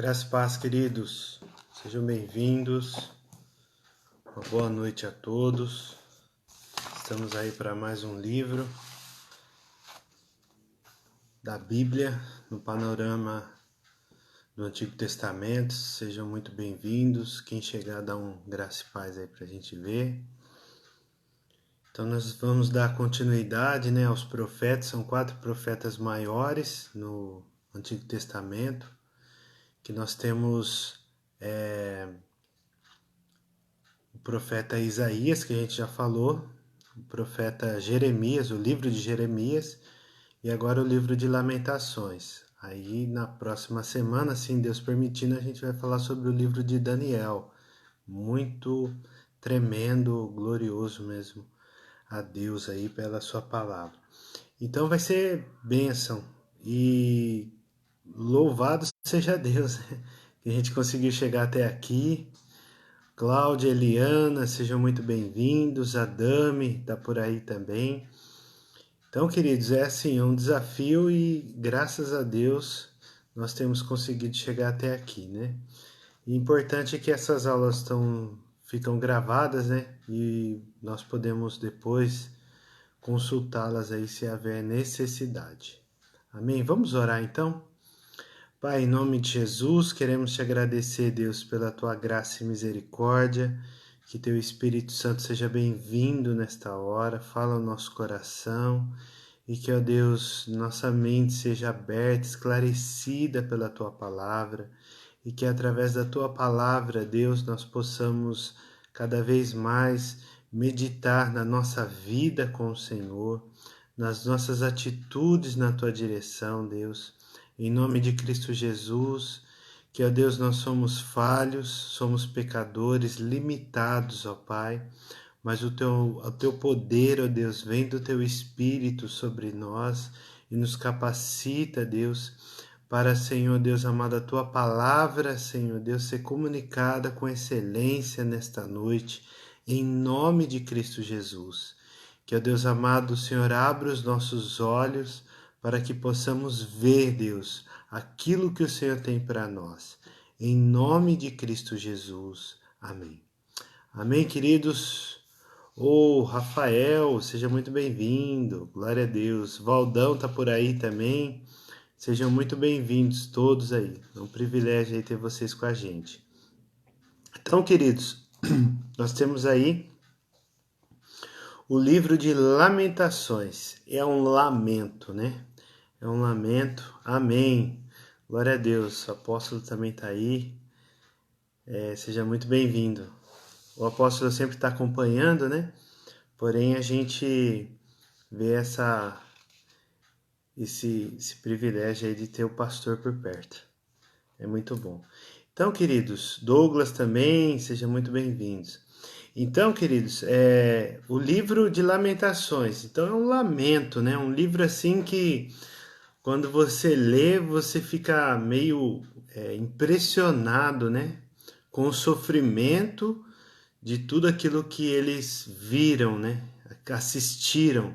Graça e paz, queridos. Sejam bem-vindos. Uma boa noite a todos. Estamos aí para mais um livro da Bíblia no panorama do Antigo Testamento. Sejam muito bem-vindos. Quem chegar, dá um graça e paz aí para a gente ver. Então nós vamos dar continuidade, aos profetas. São 4 profetas maiores no Antigo Testamento, que nós temos o profeta Isaías, que a gente já falou, o profeta Jeremias, o livro de Jeremias, e agora o livro de Lamentações. Aí na próxima semana, se Deus permitindo, a gente vai falar sobre o livro de Daniel. Muito tremendo, glorioso mesmo a Deus aí pela sua palavra. Então vai ser bênção e louvado seja Deus, que a gente conseguiu chegar até aqui. Cláudia, Eliana, sejam muito bem-vindos. A Dami está por aí também. Então, queridos, é um desafio e graças a Deus nós temos conseguido chegar até aqui, E importante é que essas aulas ficam gravadas, E nós podemos depois consultá-las aí se houver necessidade. Amém? Vamos orar então? Pai, em nome de Jesus, queremos te agradecer, Deus, pela tua graça e misericórdia, que teu Espírito Santo seja bem-vindo nesta hora, fala ao nosso coração e que, ó Deus, nossa mente seja aberta, esclarecida pela tua palavra e que através da tua palavra, Deus, nós possamos cada vez mais meditar na nossa vida com o Senhor, nas nossas atitudes na tua direção, Deus. Em nome de Cristo Jesus, que, ó Deus, nós somos falhos, somos pecadores, limitados, ó Pai, mas o teu poder, ó Deus, vem do teu Espírito sobre nós e nos capacita, Deus, para, Senhor Deus amado, a tua palavra, Senhor Deus, ser comunicada com excelência nesta noite, em nome de Cristo Jesus. Que, ó Deus amado, o Senhor abra os nossos olhos para que possamos ver, Deus, aquilo que o Senhor tem para nós. Em nome de Cristo Jesus. Amém. Amém, queridos? Rafael, seja muito bem-vindo. Glória a Deus. Valdão tá por aí também. Sejam muito bem-vindos todos aí. É um privilégio aí ter vocês com a gente. Então, queridos, nós temos aí o livro de Lamentações. É um lamento, É um lamento. Amém. Glória a Deus. O apóstolo também está aí. Seja muito bem-vindo. O apóstolo sempre está acompanhando, Porém, a gente vê esse privilégio aí de ter o pastor por perto. É muito bom. Então, queridos, Douglas também, sejam muito bem-vindos. Então, queridos, o livro de Lamentações. Então, é um lamento, Um livro assim que, quando você lê, você fica meio impressionado, Com o sofrimento de tudo aquilo que eles viram, Assistiram.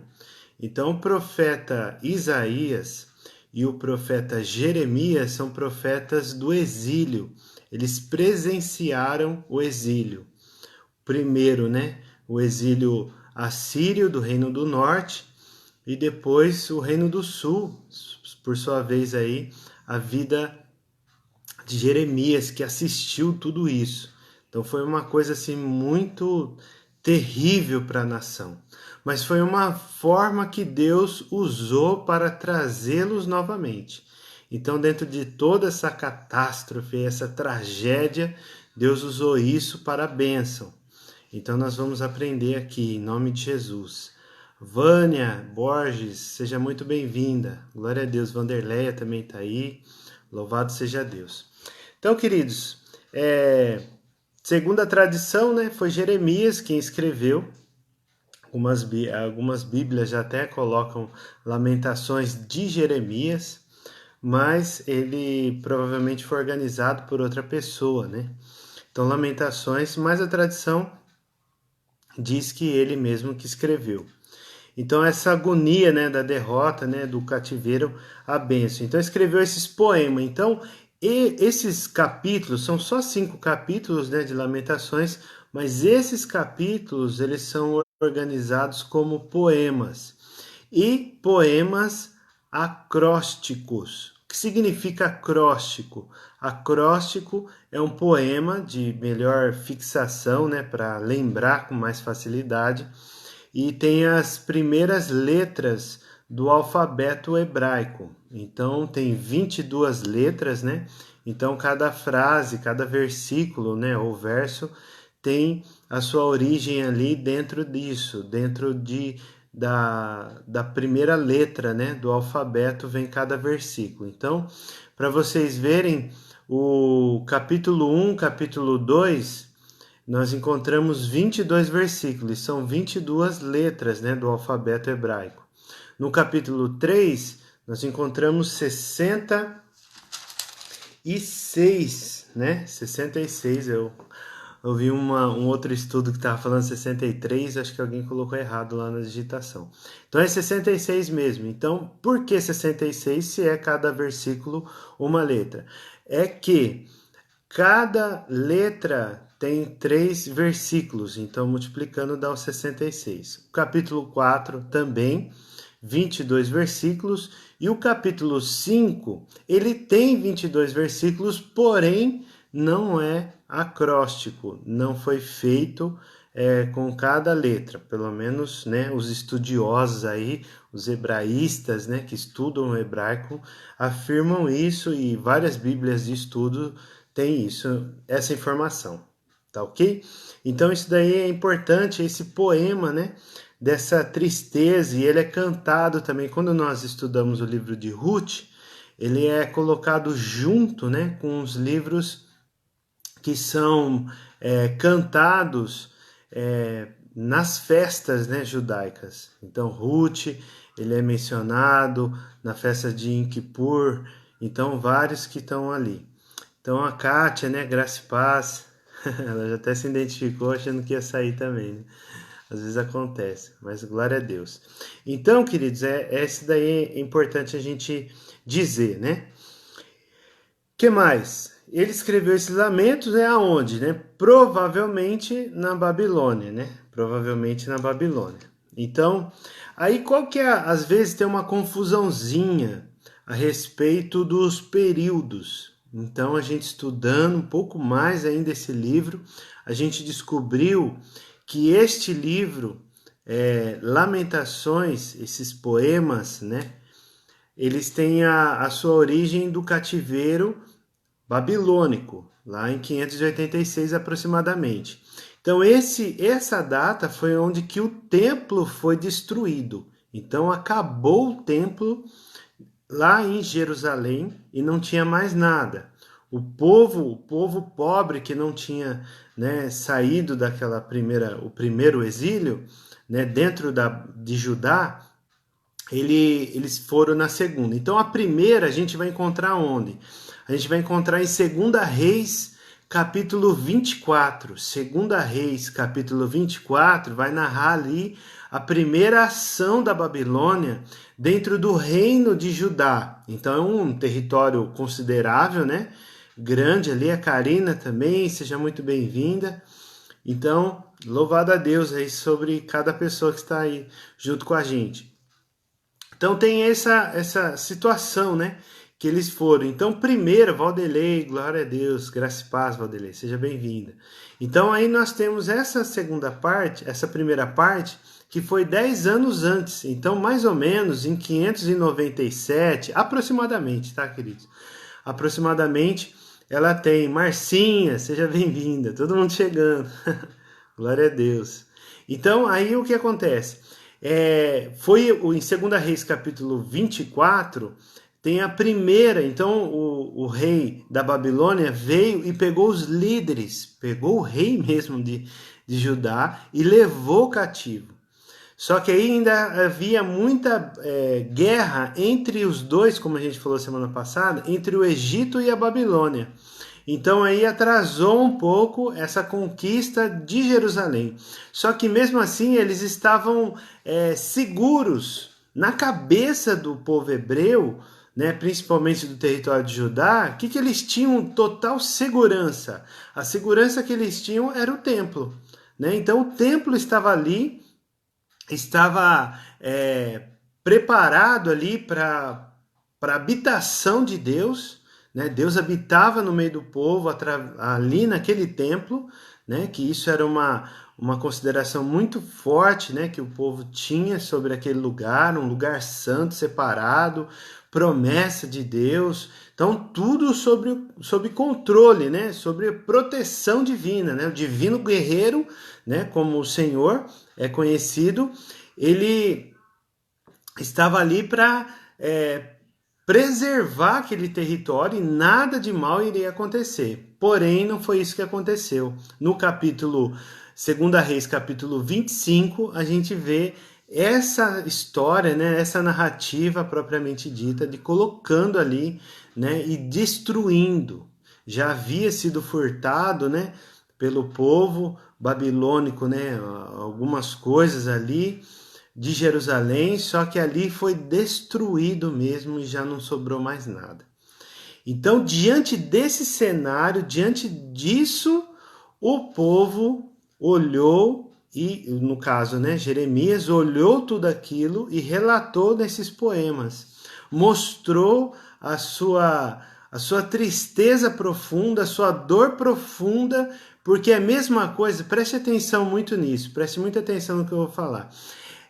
Então, o profeta Isaías e o profeta Jeremias são profetas do exílio. Eles presenciaram o exílio. Primeiro, o exílio assírio do Reino do Norte e depois o Reino do Sul, por sua vez aí, a vida de Jeremias, que assistiu tudo isso. Então foi uma coisa assim muito terrível para a nação. Mas foi uma forma que Deus usou para trazê-los novamente. Então, dentro de toda essa catástrofe, essa tragédia, Deus usou isso para a bênção. Então, nós vamos aprender aqui, em nome de Jesus. Vânia Borges, seja muito bem-vinda. Glória a Deus. Vanderleia também está aí. Louvado seja Deus. Então, queridos, segundo a tradição, foi Jeremias quem escreveu. Algumas bíblias já até colocam Lamentações de Jeremias, mas ele provavelmente foi organizado por outra pessoa, Então, Lamentações, mas a tradição diz que ele mesmo que escreveu. Então, essa agonia, da derrota, do cativeiro, a bênção. Então, escreveu esses poemas. Então, E esses capítulos, são só 5 capítulos, né, de Lamentações, mas esses capítulos, eles são organizados como poemas. E poemas acrósticos. O que significa acróstico? Acróstico é um poema de melhor fixação, né, para lembrar com mais facilidade, e tem as primeiras letras do alfabeto hebraico. Então tem 22 letras, né? Então cada frase, cada versículo, né, ou verso tem a sua origem ali dentro disso, dentro da primeira letra, né, do alfabeto vem cada versículo. Então, para vocês verem, o capítulo 1, capítulo 2, nós encontramos 22 versículos, são 22 letras, né, do alfabeto hebraico. No capítulo 3, nós encontramos 66, né? 66, eu vi um outro estudo que estava falando 63, acho que alguém colocou errado lá na digitação. Então é 66 mesmo. Então, por que 66 se é cada versículo uma letra? É que cada letra tem 3 versículos, então multiplicando dá o 66. O capítulo 4 também, 22 versículos, e o capítulo 5, ele tem 22 versículos, porém não é acróstico, não foi feito com cada letra, pelo menos, né, os estudiosos aí, os hebraístas, né, que estudam o hebraico, afirmam isso, e várias bíblias de estudo têm isso, essa informação, tá ok? Então isso daí é importante, esse poema, né, dessa tristeza, e ele é cantado também. Quando nós estudamos o livro de Ruth, ele é colocado junto, né, com os livros que são cantados nas festas, né, judaicas. Então Ruth, ele é mencionado na festa de Yom Kippur, então vários que estão ali. Então a Kátia, né, Graça e Paz, ela já até se identificou achando que ia sair também, né? Às vezes acontece, mas glória a Deus. Então, queridos, esse daí é importante a gente dizer, né? Que mais? Ele escreveu esses lamentos, né, aonde, né? Provavelmente na Babilônia, né? Provavelmente na Babilônia. Então, aí qual que é? Às vezes tem uma confusãozinha a respeito dos períodos. Então, a gente estudando um pouco mais ainda esse livro, a gente descobriu que este livro, Lamentações, esses poemas, né, eles têm a sua origem do cativeiro babilônico, lá em 586 aproximadamente. Então essa data foi onde que o templo foi destruído. Então acabou o templo lá em Jerusalém e não tinha mais nada. O povo pobre que não tinha, né, saído o primeiro exílio, né, dentro de Judá, eles foram na segunda. Então a primeira a gente vai encontrar onde? A gente vai encontrar em 2 Reis, capítulo 24. 2 Reis, capítulo 24, vai narrar ali a primeira ação da Babilônia dentro do reino de Judá. Então é um território considerável, né? Grande ali, a Karina também, seja muito bem-vinda. Então, louvado a Deus aí sobre cada pessoa que está aí junto com a gente. Então tem essa situação, né? Que eles foram. Então, primeiro, Valdelei, glória a Deus, graça e paz, Valdelei, seja bem-vinda. Então, aí nós temos essa segunda parte, essa primeira parte, que foi 10 anos antes. Então, mais ou menos em 597, aproximadamente, tá, queridos? Aproximadamente, ela tem Marcinha, seja bem-vinda, todo mundo chegando. Glória a Deus. Então, aí o que acontece? Foi em 2 Reis capítulo 24, tem a primeira, então o rei da Babilônia veio e pegou os líderes, pegou o rei mesmo de Judá e levou cativo. Só que aí ainda havia muita guerra entre os dois, como a gente falou semana passada, entre o Egito e a Babilônia. Então aí atrasou um pouco essa conquista de Jerusalém. Só que mesmo assim eles estavam seguros na cabeça do povo hebreu, né, principalmente do território de Judá, o que eles tinham total segurança? A segurança que eles tinham era o templo, né? Então o templo estava ali, estava preparado ali para a habitação de Deus, né? Deus habitava no meio do povo ali naquele templo, né? Que isso era uma consideração muito forte, né? Que o povo tinha sobre aquele lugar, um lugar santo, separado, promessa de Deus. Então tudo sob controle, né? Sobre proteção divina, né? O divino guerreiro, né? Como o Senhor é conhecido, ele estava ali para preservar aquele território e nada de mal iria acontecer. Porém, não foi isso que aconteceu. No capítulo 2 Reis, capítulo 25, a gente vê essa história, né, essa narrativa propriamente dita, de colocando ali, né, e destruindo. Já havia sido furtado, né, pelo povo babilônico, né, algumas coisas ali de Jerusalém, só que ali foi destruído mesmo e já não sobrou mais nada. Então, diante desse cenário, diante disso, o povo olhou e, no caso, né, Jeremias olhou tudo aquilo e relatou nesses poemas. Mostrou a sua tristeza profunda, a sua dor profunda, porque é a mesma coisa, preste atenção muito nisso, preste muita atenção no que eu vou falar.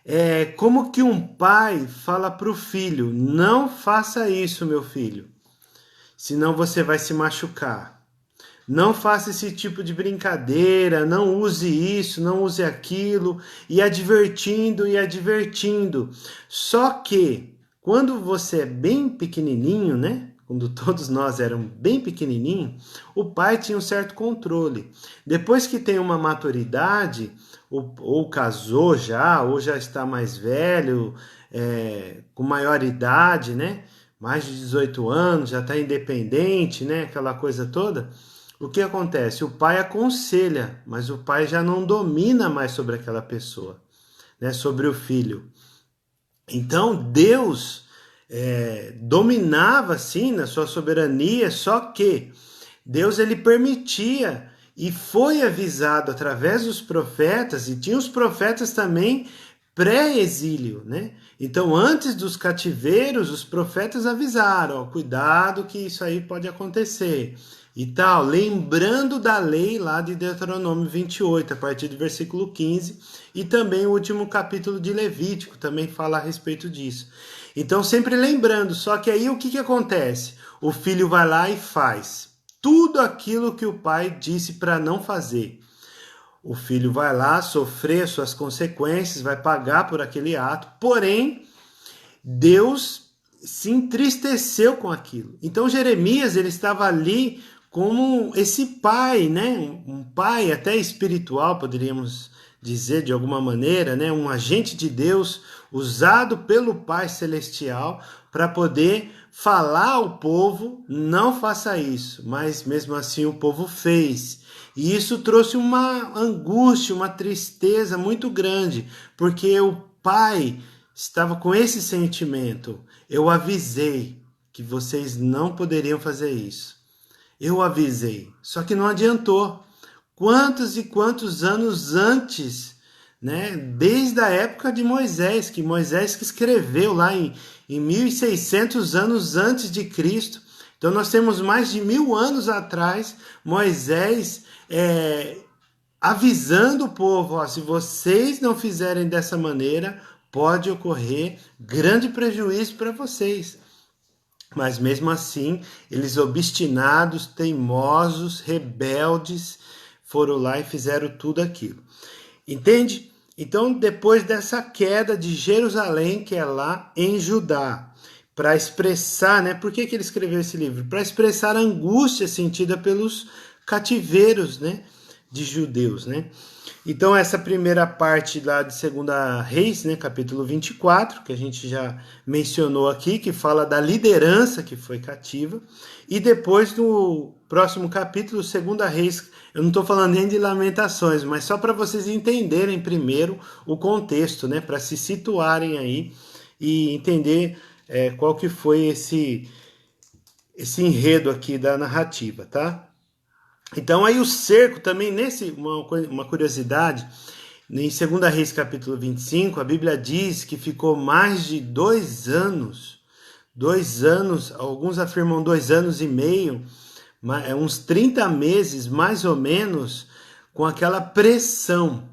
É como que um pai fala para o filho: não faça isso, meu filho, senão você vai se machucar. Não faça esse tipo de brincadeira, não use isso, não use aquilo, e advertindo e advertindo. Só que quando você é bem pequenininho, né? Quando todos nós éramos bem pequenininhos, o pai tinha um certo controle. Depois que tem uma maturidade, ou casou já, ou já está mais velho, com maior idade, né? Mais de 18 anos, já está independente, né? Aquela coisa toda. O que acontece? O pai aconselha, mas o pai já não domina mais sobre aquela pessoa, né? Sobre o filho. Então Deus dominava sim na sua soberania, só que Deus ele permitia e foi avisado através dos profetas, e tinha os profetas também pré-exílio, né? Então, antes dos cativeiros, os profetas avisaram: ó, cuidado que isso aí pode acontecer e tal, lembrando da lei lá de Deuteronômio 28, a partir do versículo 15, e também o último capítulo de Levítico também fala a respeito disso. Então, sempre lembrando, só que aí o que acontece? O filho vai lá e faz tudo aquilo que o pai disse para não fazer. O filho vai lá sofrer suas consequências, vai pagar por aquele ato, porém, Deus se entristeceu com aquilo. Então, Jeremias, ele estava ali como esse pai, né? Um pai até espiritual, poderíamos dizer de alguma maneira, né? Um agente de Deus usado pelo Pai Celestial para poder falar ao povo: não faça isso, mas mesmo assim o povo fez. E isso trouxe uma angústia, uma tristeza muito grande, porque o pai estava com esse sentimento: eu avisei que vocês não poderiam fazer isso. Eu avisei, só que não adiantou. Quantos e quantos anos antes, né? Desde a época de Moisés, que escreveu lá em 1600 anos antes de Cristo. Então nós temos mais de 1000 anos atrás, Moisés avisando o povo: ó, se vocês não fizerem dessa maneira, pode ocorrer grande prejuízo para vocês. Mas mesmo assim, eles obstinados, teimosos, rebeldes, foram lá e fizeram tudo aquilo. Entende? Então, depois dessa queda de Jerusalém, que é lá em Judá, para expressar, né? Por que ele escreveu esse livro? Para expressar a angústia sentida pelos cativeiros, né? De judeus, né? Então, essa primeira parte lá de 2 Reis, né, capítulo 24, que a gente já mencionou aqui, que fala da liderança que foi cativa. E depois, no próximo capítulo, 2 Reis, eu não estou falando nem de Lamentações, mas só para vocês entenderem primeiro o contexto, né, para se situarem aí e entender qual que foi esse enredo aqui da narrativa, tá? Então aí o cerco também, uma curiosidade, em 2 Reis capítulo 25, a Bíblia diz que ficou mais de 2 anos, alguns afirmam 2 anos e meio, uns 30 meses mais ou menos, com aquela pressão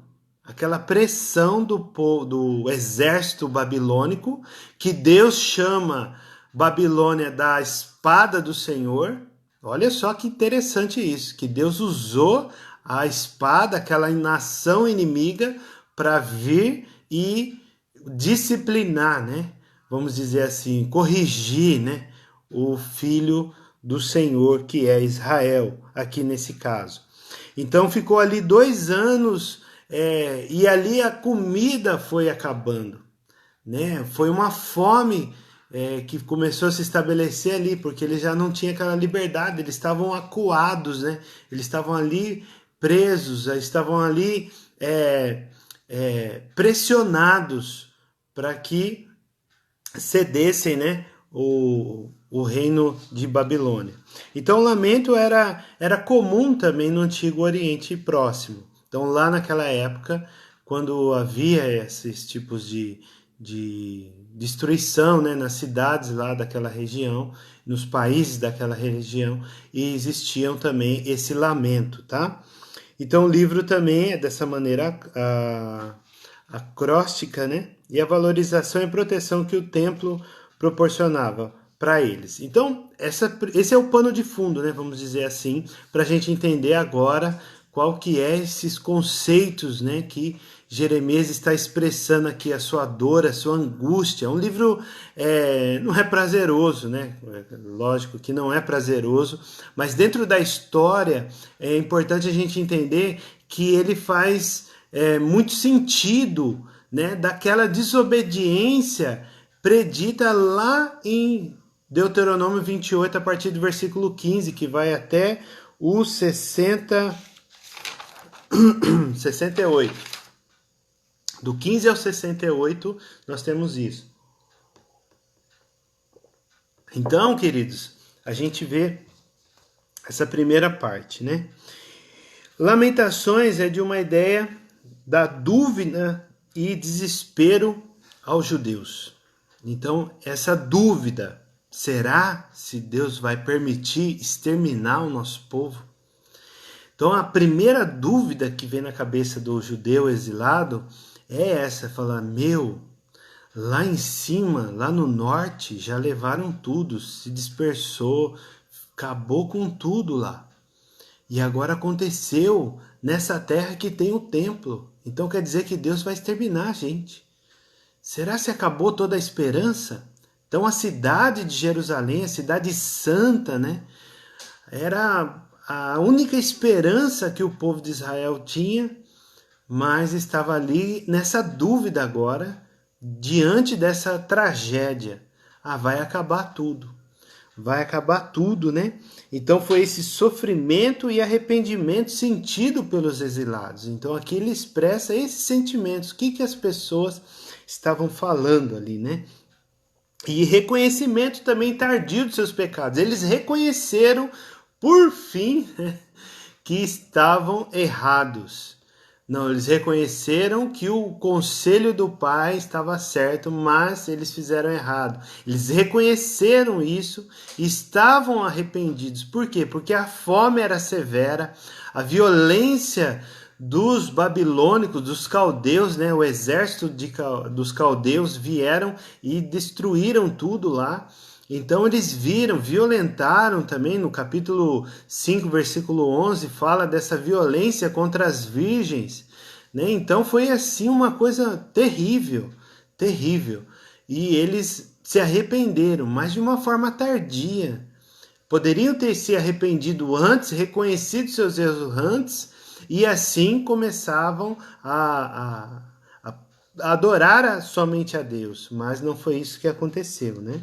do exército babilônico, que Deus chama Babilônia da espada do Senhor. Olha só que interessante isso, que Deus usou a espada, aquela nação inimiga, para vir e disciplinar, né? Vamos dizer assim, corrigir, né? O filho do Senhor, que é Israel, aqui nesse caso. Então ficou ali 2 anos, e ali a comida foi acabando, né? Foi uma fome que começou a se estabelecer ali, porque eles já não tinham aquela liberdade, eles estavam acuados, né? Eles estavam ali presos, estavam ali pressionados para que cedessem, né, o reino de Babilônia. Então o lamento era comum também no Antigo Oriente Próximo. Então lá naquela época, quando havia esses tipos de destruição, né, nas cidades lá daquela região, nos países daquela região, e existiam também esse lamento, tá? Então o livro também é dessa maneira acróstica, né? E a valorização e proteção que o templo proporcionava para eles. Então, esse é o pano de fundo, né? Vamos dizer assim, para a gente entender agora qual que é esses conceitos, né? Que Jeremias está expressando aqui, a sua dor, a sua angústia. É um livro, não é prazeroso, né? Lógico que não é prazeroso, mas dentro da história é importante a gente entender que ele faz muito sentido, né, daquela desobediência predita lá em Deuteronômio 28, a partir do versículo 15, que vai até o 68. Do 15 ao 68, nós temos isso. Então, queridos, a gente vê essa primeira parte, né? Lamentações é de uma ideia da dúvida e desespero aos judeus. Então, essa dúvida, será se Deus vai permitir exterminar o nosso povo? Então, a primeira dúvida que vem na cabeça do judeu exilado é essa, falar, lá em cima, lá no norte, já levaram tudo, se dispersou, acabou com tudo lá. E agora aconteceu nessa terra que tem o templo. Então quer dizer que Deus vai exterminar a gente. Será que acabou toda a esperança? Então a cidade de Jerusalém, a cidade santa, né? Era a única esperança que o povo de Israel tinha, mas estava ali nessa dúvida agora, diante dessa tragédia. Vai acabar tudo. Vai acabar tudo, né? Então foi esse sofrimento e arrependimento sentido pelos exilados. Então aqui ele expressa esses sentimentos, o que as pessoas estavam falando ali, né? E reconhecimento também tardio dos seus pecados. Eles reconheceram, por fim, né, que estavam errados. Não, eles reconheceram que o conselho do pai estava certo, mas eles fizeram errado. Eles reconheceram isso, estavam arrependidos. Por quê? Porque a fome era severa, a violência dos babilônicos, dos caldeus, né? O exército dos caldeus vieram e destruíram tudo lá. Então eles violentaram também, no capítulo 5, versículo 11, fala dessa violência contra as virgens, né? Então foi assim uma coisa terrível, terrível. E eles se arrependeram, mas de uma forma tardia. Poderiam ter se arrependido antes, reconhecido seus erros antes, e assim começavam a adorar somente a Deus. Mas não foi isso que aconteceu, né?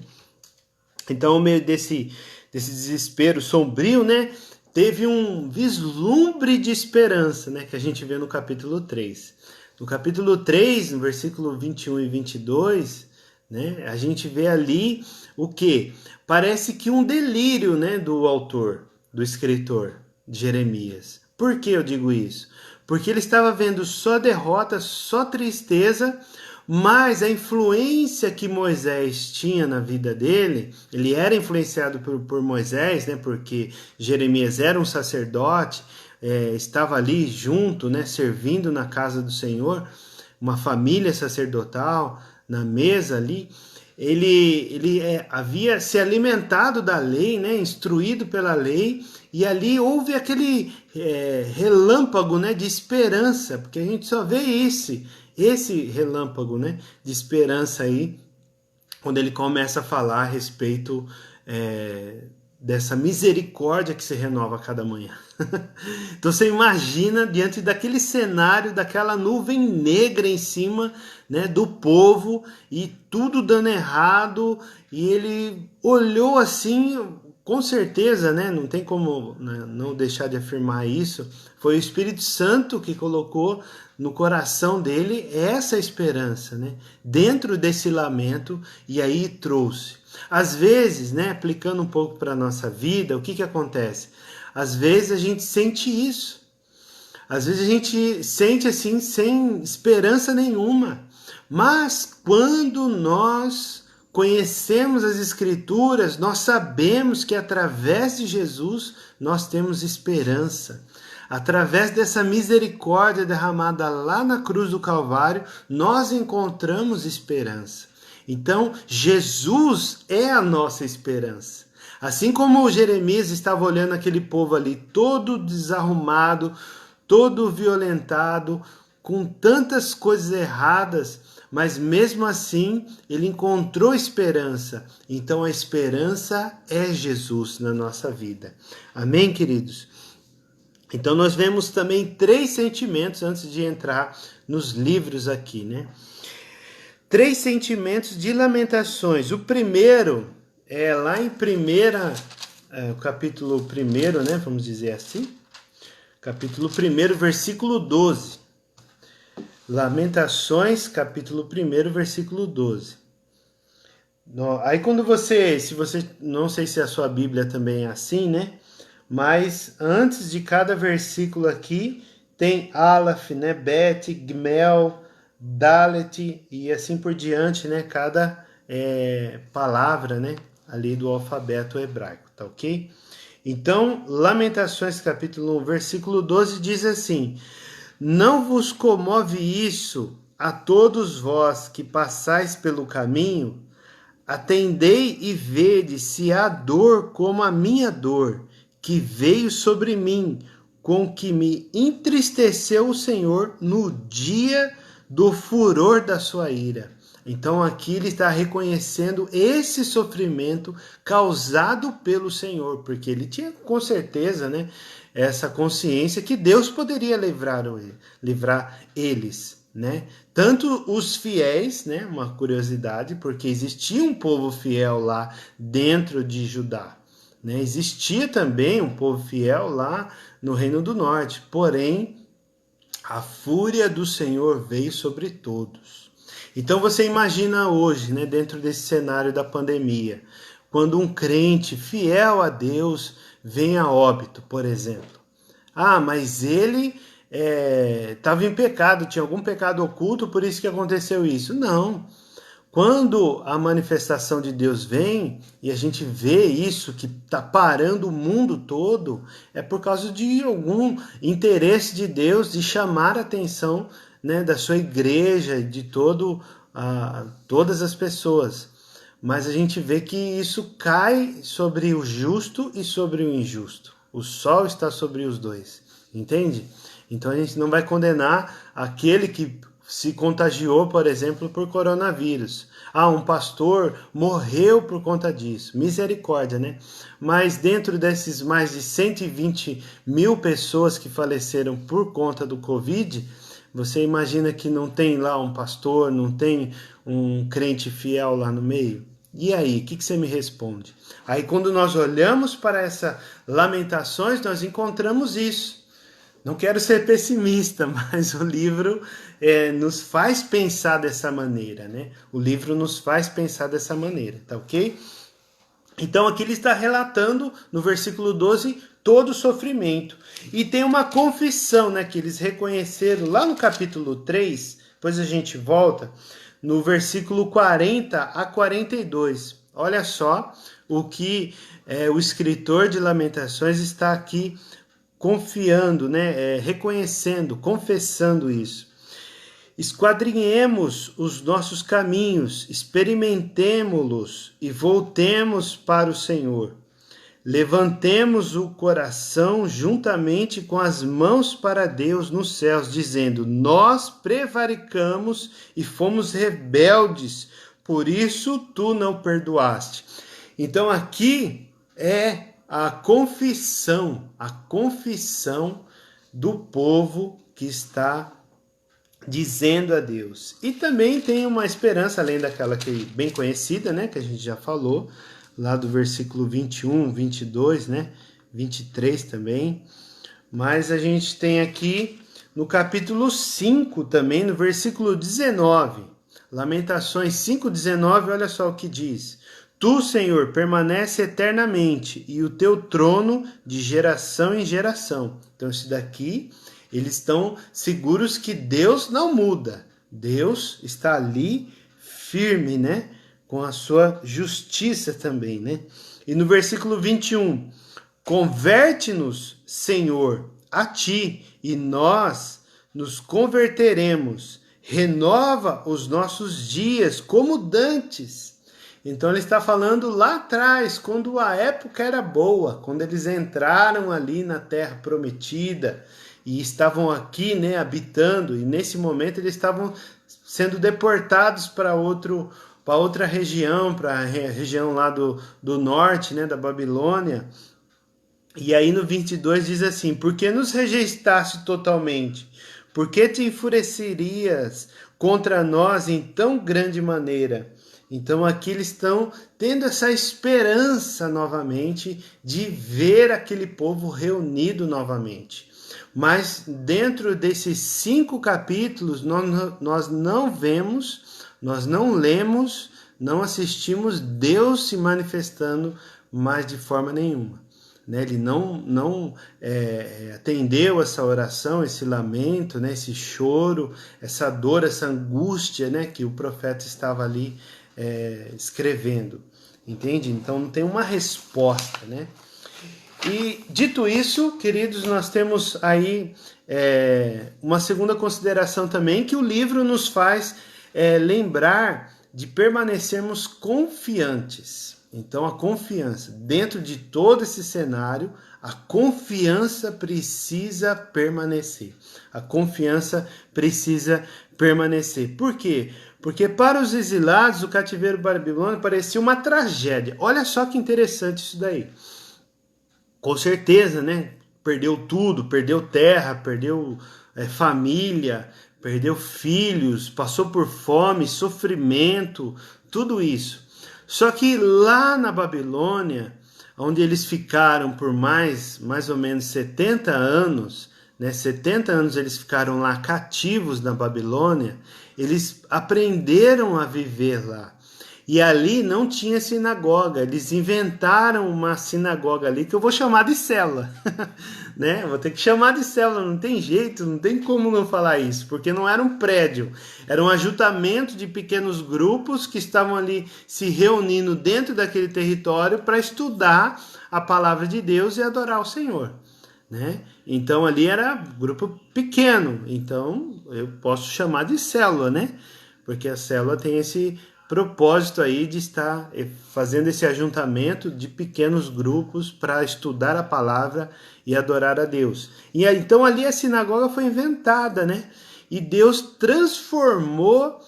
Então, no meio desse desespero sombrio, né, teve um vislumbre de esperança, né, que a gente vê no capítulo 3. No capítulo 3, no versículo 21 e 22, né? A gente vê ali o quê? Parece que um delírio, né, do autor, do escritor de Jeremias. Por que eu digo isso? Porque ele estava vendo só derrota, só tristeza, mas a influência que Moisés tinha na vida dele, ele era influenciado por Moisés, né, porque Jeremias era um sacerdote, estava ali junto, né, servindo na casa do Senhor, uma família sacerdotal, na mesa ali, ele havia se alimentado da lei, né, instruído pela lei, e ali houve aquele relâmpago, né, de esperança, porque a gente só vê esse relâmpago, né, de esperança aí, quando ele começa a falar a respeito dessa misericórdia que se renova a cada manhã. Então você imagina diante daquele cenário, daquela nuvem negra em cima, né, do povo e tudo dando errado, e ele olhou assim, com certeza, né, não tem como, né, não deixar de afirmar isso, foi o Espírito Santo que colocou no coração dele essa esperança, né, dentro desse lamento, e aí trouxe. Às vezes, né, aplicando um pouco para a nossa vida, o que acontece? Às vezes a gente sente isso. Às vezes a gente sente assim, sem esperança nenhuma. Mas quando nós conhecemos as Escrituras, nós sabemos que através de Jesus nós temos esperança. Através dessa misericórdia derramada lá na cruz do Calvário, nós encontramos esperança. Então, Jesus é a nossa esperança. Assim como Jeremias estava olhando aquele povo ali todo desarrumado, todo violentado, com tantas coisas erradas, mas mesmo assim ele encontrou esperança. Então a esperança é Jesus na nossa vida. Amém, queridos? Então nós vemos também 3 sentimentos antes de entrar nos livros aqui, né? 3 sentimentos de lamentações. O primeiro é lá em o capítulo 1, né? Vamos dizer assim. Capítulo 1, versículo 12. Lamentações, capítulo 1, versículo 12. Aí quando se você, não sei se a sua Bíblia também é assim, né? Mas antes de cada versículo aqui, tem Aleph, né? Bet, Gmel, Dalet e assim por diante, né? Cada palavra, né? Ali do alfabeto hebraico, tá ok? Então, Lamentações capítulo 1, versículo 12 diz assim: Não vos comove isso a todos vós que passais pelo caminho? Atendei e vede se há dor como a minha dor, que veio sobre mim, com que me entristeceu o Senhor no dia do furor da sua ira. Então aqui ele está reconhecendo esse sofrimento causado pelo Senhor, porque ele tinha com certeza, né, essa consciência que Deus poderia livrar eles, né? Tanto os fiéis, né, uma curiosidade, porque existia um povo fiel lá dentro de Judá, né? Existia também um povo fiel lá no Reino do Norte, porém a fúria do Senhor veio sobre todos. Então você imagina hoje, né, dentro desse cenário da pandemia, quando um crente fiel a Deus vem a óbito, por exemplo. Ah, mas ele estava em pecado, tinha algum pecado oculto, por isso que aconteceu isso. Não. Quando a manifestação de Deus vem e a gente vê isso que está parando o mundo todo, é por causa de algum interesse de Deus de chamar a atenção, né, da sua igreja, de todas as pessoas. Mas a gente vê que isso cai sobre o justo e sobre o injusto. O sol está sobre os dois, entende? Então a gente não vai condenar aquele que se contagiou, por exemplo, por coronavírus. Ah, um pastor morreu por conta disso. Misericórdia, né? Mas dentro desses mais de 120 mil pessoas que faleceram por conta do Covid, você imagina que não tem lá um pastor, não tem um crente fiel lá no meio? E aí, o que você me responde? Aí quando nós olhamos para essas lamentações, nós encontramos isso. Não quero ser pessimista, mas o livro nos faz pensar dessa maneira, né? O livro nos faz pensar dessa maneira, tá ok? Então aqui ele está relatando no versículo 12 todo o sofrimento. E tem uma confissão, né, que eles reconheceram lá no capítulo 3, depois a gente volta, no versículo 40 a 42. Olha só o que o escritor de Lamentações está aqui confiando, né, reconhecendo, confessando isso. Esquadrinhemos os nossos caminhos, experimentemo-los e voltemos para o Senhor. Levantemos o coração juntamente com as mãos para Deus nos céus, dizendo: nós prevaricamos e fomos rebeldes, por isso tu não perdoaste. Então aqui é a confissão do povo que está dizendo a Deus. E também tem uma esperança, além daquela que é bem conhecida, né, que a gente já falou, lá do versículo 21, 22, né, 23 também. Mas a gente tem aqui no capítulo 5 também, no versículo 19. Lamentações 5:19, olha só o que diz: Tu, Senhor, permanece eternamente, e o teu trono de geração em geração. Então, isso daqui, eles estão seguros que Deus não muda. Deus está ali firme, né? Com a sua justiça também, né? E no versículo 21, converte-nos, Senhor, a ti, e nós nos converteremos. Renova os nossos dias como dantes. Então ele está falando lá atrás, quando a época era boa, quando eles entraram ali na terra prometida e estavam aqui, né, habitando, e nesse momento eles estavam sendo deportados para outra região, para a região lá do norte, né, da Babilônia. E aí no 22 diz assim: por que nos rejeitaste totalmente? Por que te enfurecerias contra nós em tão grande maneira? Então aqui eles estão tendo essa esperança novamente de ver aquele povo reunido novamente. Mas dentro desses 5 capítulos nós não vemos, nós não lemos, não assistimos Deus se manifestando mais de forma nenhuma. Ele não atendeu essa oração, esse lamento, né, esse choro, essa dor, essa angústia, né, que o profeta estava ali escrevendo, entende? Então não tem uma resposta, né? E dito isso, queridos, nós temos aí uma segunda consideração também, que o livro nos faz lembrar de permanecermos confiantes. Então a confiança, dentro de todo esse cenário, a confiança precisa permanecer. A confiança precisa permanecer. Por quê? Porque para os exilados, o cativeiro babilônico parecia uma tragédia. Olha só que interessante isso daí. Com certeza, né? Perdeu tudo, perdeu terra, perdeu família, perdeu filhos, passou por fome, sofrimento, tudo isso. Só que lá na Babilônia, onde eles ficaram por mais ou menos 70 anos, né? 70 anos eles ficaram lá cativos na Babilônia, eles aprenderam a viver lá. E ali não tinha sinagoga, eles inventaram uma sinagoga ali que eu vou chamar de célula, né? Vou ter que chamar de célula, não tem jeito, não tem como não falar isso, porque não era um prédio, era um ajuntamento de pequenos grupos que estavam ali se reunindo dentro daquele território para estudar a palavra de Deus e adorar o Senhor, né? Então ali era grupo pequeno, então eu posso chamar de célula, né? Porque a célula tem esse propósito aí de estar fazendo esse ajuntamento de pequenos grupos para estudar a palavra e adorar a Deus. E aí, então ali a sinagoga foi inventada, né? E Deus transformou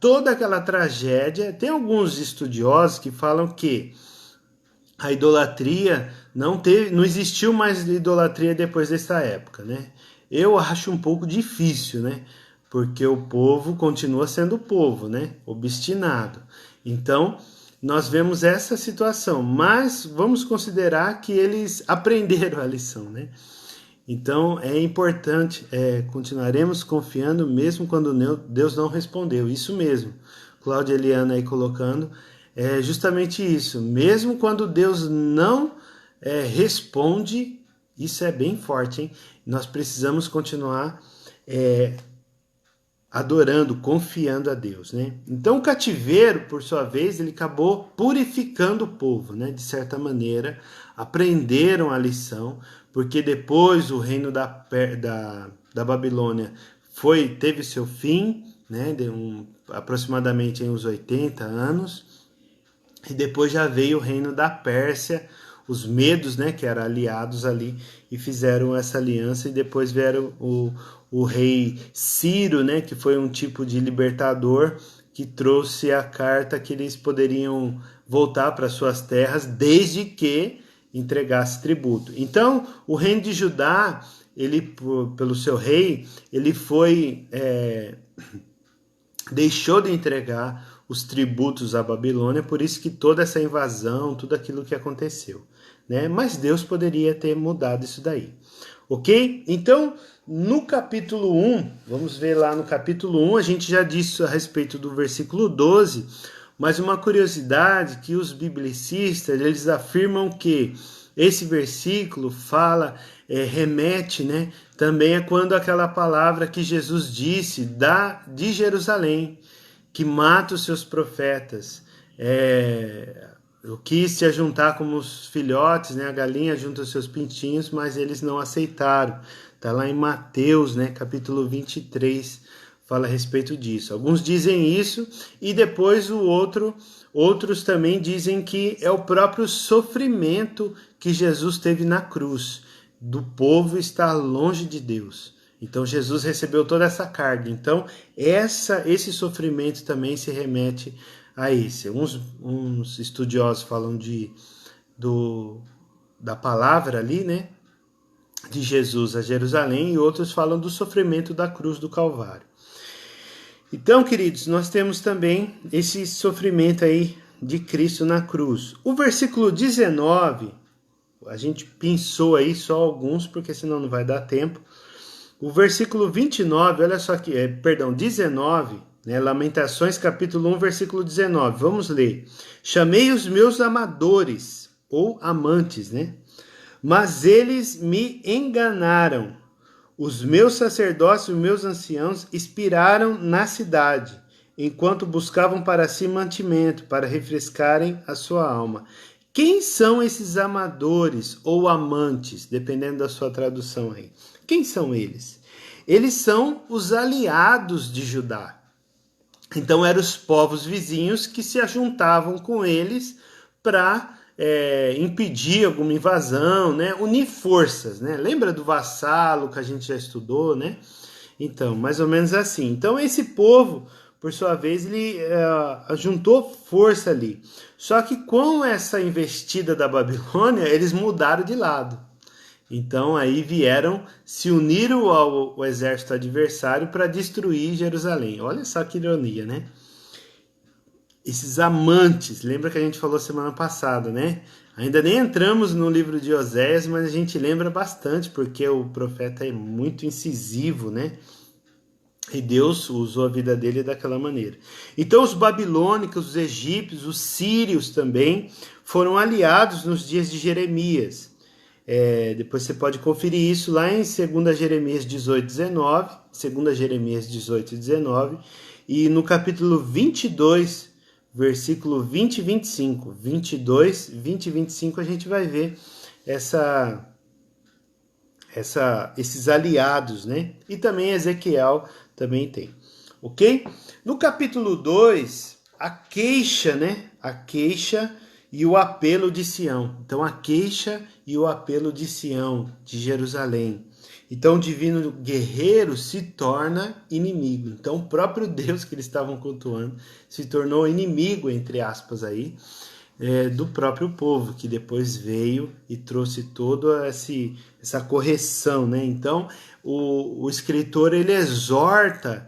toda aquela tragédia. Tem alguns estudiosos que falam que a idolatria não existiu mais idolatria depois dessa época, né? Eu acho um pouco difícil, né? Porque o povo continua sendo povo, né? Obstinado. Então, nós vemos essa situação, mas vamos considerar que eles aprenderam a lição, né? Então é importante, continuaremos confiando mesmo quando Deus não respondeu. Isso mesmo, Cláudia Eliana aí colocando, é justamente isso. Mesmo quando Deus não responde, isso é bem forte, hein? Nós precisamos continuar adorando, confiando a Deus, né? Então o cativeiro, por sua vez, ele acabou purificando o povo, né? De certa maneira, aprenderam a lição, porque depois o reino da Babilônia teve seu fim, né? Aproximadamente em uns 80 anos, e depois já veio o reino da Pérsia, os medos, né, que eram aliados ali, e fizeram essa aliança, e depois vieram o rei Ciro, né, que foi um tipo de libertador, que trouxe a carta que eles poderiam voltar para suas terras, desde que entregasse tributo. Então, o reino de Judá, ele, pelo seu rei, ele foi... deixou de entregar os tributos à Babilônia, por isso que toda essa invasão, tudo aquilo que aconteceu, né? Mas Deus poderia ter mudado isso daí, ok? Então, no capítulo 1, vamos ver lá no capítulo 1, a gente já disse a respeito do versículo 12, mas uma curiosidade que os biblicistas, eles afirmam que esse versículo remete, né, também a quando aquela palavra que Jesus disse de Jerusalém, que mata os seus profetas. Eu quis se ajuntar como os filhotes, né, a galinha junta os seus pintinhos, mas eles não aceitaram. Está lá em Mateus, né, capítulo 23, fala a respeito disso. Alguns dizem isso e depois outros também dizem que é o próprio sofrimento que Jesus teve na cruz, do povo estar longe de Deus. Então Jesus recebeu toda essa carga. Então esse sofrimento também se remete a esse. Uns estudiosos falam da palavra ali, né, de Jesus a Jerusalém, e outros falam do sofrimento da cruz do Calvário. Então, queridos, nós temos também esse sofrimento aí de Cristo na cruz. O versículo 19, a gente pensou aí só alguns, porque senão não vai dar tempo. O versículo 29, olha só aqui, 19, né, Lamentações capítulo 1, versículo 19. Vamos ler. Chamei os meus amadores, ou amantes, né? Mas eles me enganaram. Os meus sacerdotes e os meus anciãos expiraram na cidade, enquanto buscavam para si mantimento, para refrescarem a sua alma. Quem são esses amadores ou amantes, dependendo da sua tradução aí? Quem são eles? Eles são os aliados de Judá. Então eram os povos vizinhos que se ajuntavam com eles para impedir alguma invasão, né? Unir forças, né? Lembra do vassalo que a gente já estudou, né? Então, mais ou menos assim. Então, esse povo, por sua vez, ele juntou força ali. Só que com essa investida da Babilônia, eles mudaram de lado. Então, aí se uniram ao exército adversário para destruir Jerusalém. Olha só que ironia, né? Esses amantes, lembra que a gente falou semana passada, né? Ainda nem entramos no livro de Oséias, mas a gente lembra bastante, porque o profeta é muito incisivo, né? E Deus usou a vida dele daquela maneira. Então os babilônicos, os egípcios, os sírios também foram aliados nos dias de Jeremias. Depois você pode conferir isso lá em 2 Jeremias 18, 19, 2 Jeremias 18 e 19, e no capítulo 22, versículo 20 e 25. 22, 20 e 25 a gente vai ver esses aliados, né? E também Ezequiel também tem, ok? No capítulo 2, a queixa, né? A queixa e o apelo de Sião. Então, a queixa e o apelo de Sião, de Jerusalém. Então, o divino guerreiro se torna inimigo. Então, o próprio Deus que eles estavam cultuando se tornou inimigo, entre aspas, aí, do próprio povo, que depois veio e trouxe toda essa correção, né? Então, o escritor, ele exorta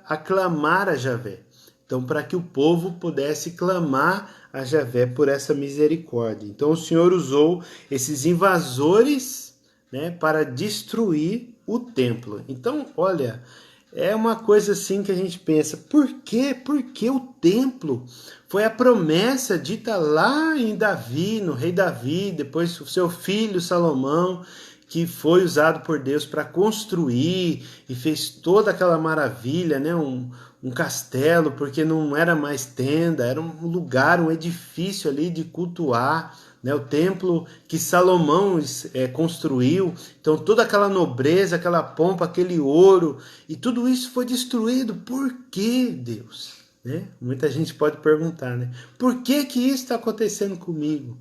a clamar a Javé. Então, para que o povo pudesse clamar a Javé por essa misericórdia. Então, o Senhor usou esses invasores né, para destruir o templo. Então, olha, é uma coisa assim que a gente pensa, por quê? Porque o templo foi a promessa dita lá em Davi, no rei Davi, depois o seu filho Salomão, que foi usado por Deus para construir e fez toda aquela maravilha, né? Um castelo, porque não era mais tenda, era um lugar, um edifício ali de cultuar, né? O templo que Salomão construiu, então toda aquela nobreza, aquela pompa, aquele ouro, e tudo isso foi destruído. Por que, Deus? Né? Muita gente pode perguntar, né? Por que que isso está acontecendo comigo?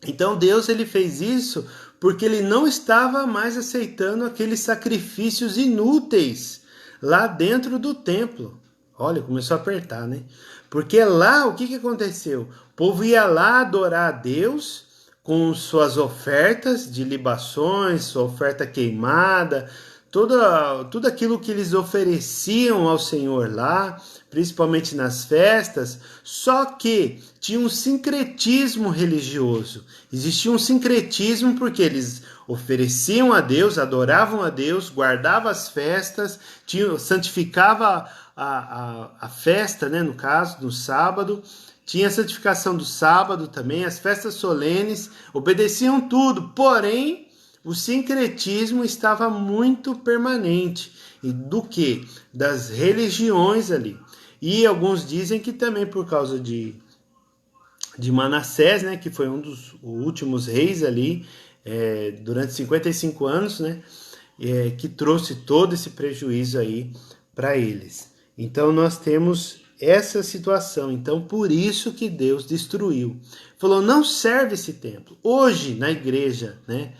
Então Deus ele fez isso porque ele não estava mais aceitando aqueles sacrifícios inúteis lá dentro do templo. Olha, começou a apertar, né? Porque lá o que aconteceu? O povo ia lá adorar a Deus com suas ofertas de libações, sua oferta queimada, tudo aquilo que eles ofereciam ao Senhor lá, principalmente nas festas, só que tinha um sincretismo religioso. Existia um sincretismo porque eles ofereciam a Deus, adoravam a Deus, guardavam as festas, santificava a festa, né, no caso, no sábado, tinha a santificação do sábado também, as festas solenes, obedeciam tudo, porém o sincretismo estava muito permanente. E do que? Das religiões ali. E alguns dizem que também por causa de Manassés, né, que foi um dos últimos reis ali, durante 55 anos, né, que trouxe todo esse prejuízo aí para eles. Então nós temos essa situação. Então por isso que Deus destruiu. Falou, não serve esse templo. Hoje na igreja, né,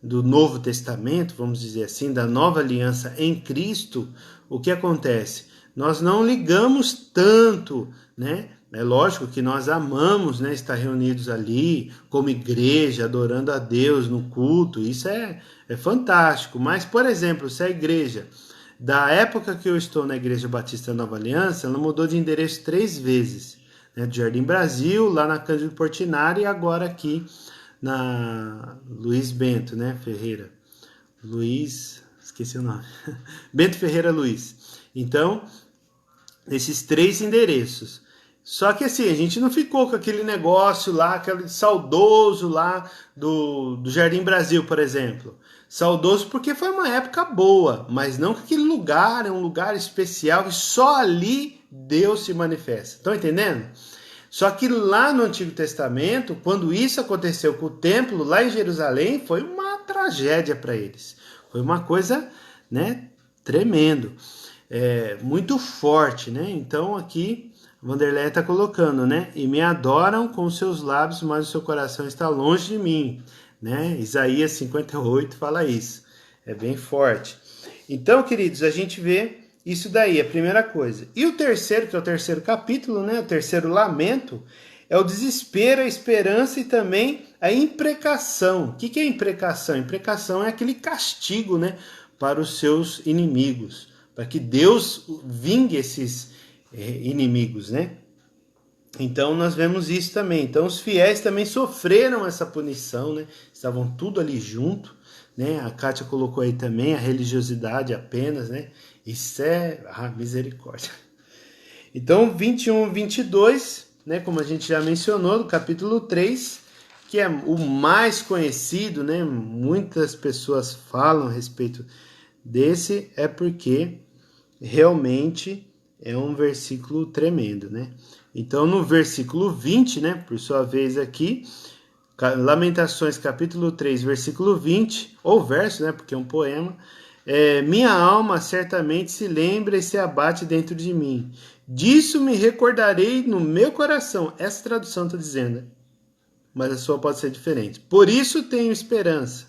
do Novo Testamento, vamos dizer assim, da nova aliança em Cristo, o que acontece? Nós não ligamos tanto, né? É lógico que nós amamos, né, estar reunidos ali como igreja, adorando a Deus no culto, isso é fantástico. Mas, por exemplo, se a igreja, da época que eu estou na Igreja Batista Nova Aliança, ela mudou de endereço 3 vezes, né, do Jardim Brasil, lá na Cândido Portinari e agora aqui na Luiz Bento, né, Ferreira. Esqueci o nome. Bento Ferreira Luiz. Então, esses 3 endereços. Só que assim, a gente não ficou com aquele negócio lá, aquele saudoso lá do Jardim Brasil, por exemplo. Saudoso porque foi uma época boa, mas não que aquele lugar é um lugar especial e só ali Deus se manifesta. Estão entendendo? Só que lá no Antigo Testamento, quando isso aconteceu com o templo lá em Jerusalém, foi uma tragédia para eles. Foi uma coisa, né, tremendo, muito forte, né? Então aqui Vanderlei está colocando, né? E me adoram com seus lábios, mas o seu coração está longe de mim, né? Isaías 58 fala isso. É bem forte. Então, queridos, a gente vê isso daí, a primeira coisa. E o terceiro, que é o terceiro capítulo, né? O terceiro lamento, é o desespero, a esperança e também a imprecação. O que é imprecação? Imprecação é aquele castigo, né, para os seus inimigos, para que Deus vingue esses inimigos, né? Então nós vemos isso também. Então os fiéis também sofreram essa punição, né? Estavam tudo ali junto, né? A Kátia colocou aí também a religiosidade apenas, né? Isso é misericórdia. Então 21, 22, né? Como a gente já mencionou, do capítulo 3, que é o mais conhecido, né? Muitas pessoas falam a respeito desse, é porque realmente é um versículo tremendo, né? Então, no versículo 20, né, por sua vez aqui, Lamentações, capítulo 3, versículo 20, ou verso, né, porque é um poema, minha alma certamente se lembra e se abate dentro de mim. Disso me recordarei no meu coração. Essa tradução está dizendo, mas a sua pode ser diferente. Por isso tenho esperança.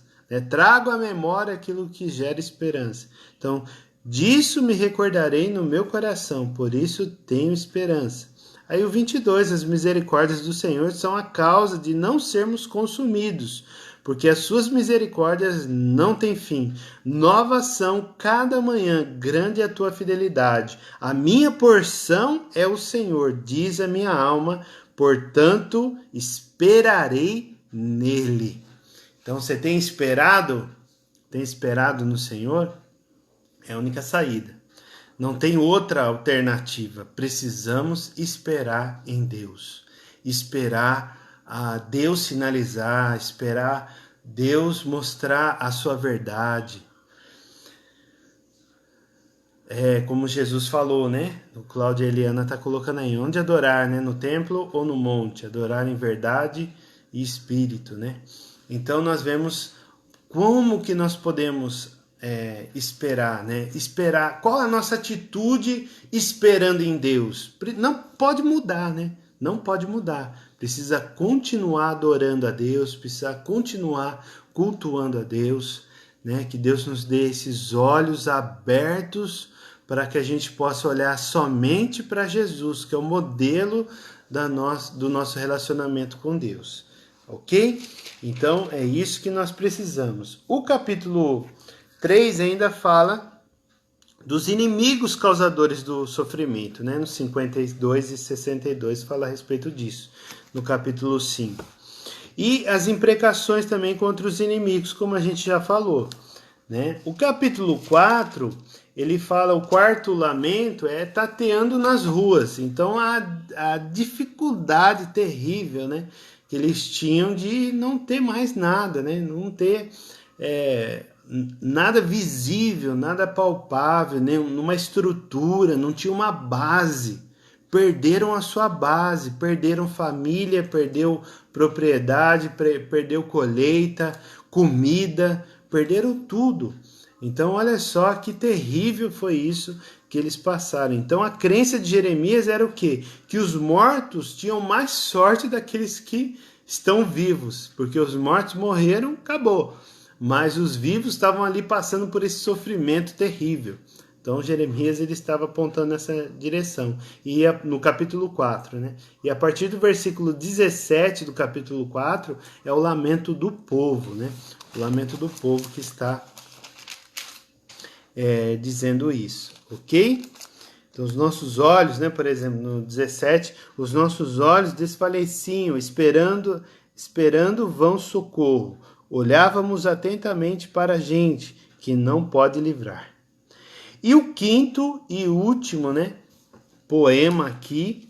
Trago à memória aquilo que gera esperança. Então, disso me recordarei no meu coração, por isso tenho esperança. Aí o 22, as misericórdias do Senhor são a causa de não sermos consumidos, porque as suas misericórdias não têm fim. Novas são cada manhã, grande é a tua fidelidade. A minha porção é o Senhor, diz a minha alma, portanto esperarei nele. Então você tem esperado no Senhor? É a única saída. Não tem outra alternativa. Precisamos esperar em Deus. Esperar a Deus sinalizar, esperar Deus mostrar a sua verdade. É como Jesus falou, né? O Cláudio e Eliana tá colocando aí, onde adorar, né? No templo ou no monte? Adorar em verdade e espírito, né? Então nós vemos como que nós podemos esperar, né? Esperar, qual a nossa atitude esperando em Deus? Não pode mudar, né? Não pode mudar. Precisa continuar adorando a Deus, precisa continuar cultuando a Deus, né? Que Deus nos dê esses olhos abertos para que a gente possa olhar somente para Jesus, que é o modelo do nosso relacionamento com Deus. Ok? Então é isso que nós precisamos. O capítulo 3 ainda fala dos inimigos causadores do sofrimento, né? No 52 e 62 fala a respeito disso, no capítulo 5. E as imprecações também contra os inimigos, como a gente já falou, né? O capítulo 4, ele fala, o quarto lamento é tateando nas ruas. Então a dificuldade terrível, né, que eles tinham de não ter mais nada, né? Não ter nada visível, nada palpável, nenhuma estrutura, não tinha uma base. Perderam a sua base, perderam família, perdeu propriedade, perdeu colheita, comida, perderam tudo. Então olha só que terrível foi isso que eles passaram. Então a crença de Jeremias era o quê? Que os mortos tinham mais sorte daqueles que estão vivos, porque os mortos morreram, acabou. Mas os vivos estavam ali passando por esse sofrimento terrível. Então Jeremias ele estava apontando nessa direção. E no capítulo 4, né? E a partir do versículo 17 do capítulo 4 é o lamento do povo, né? O lamento do povo que está dizendo isso, ok? Então os nossos olhos, né? Por exemplo, no 17, os nossos olhos desfaleciam, esperando vão socorro. Olhávamos atentamente para a gente que não pode livrar. E o quinto e último, né, poema aqui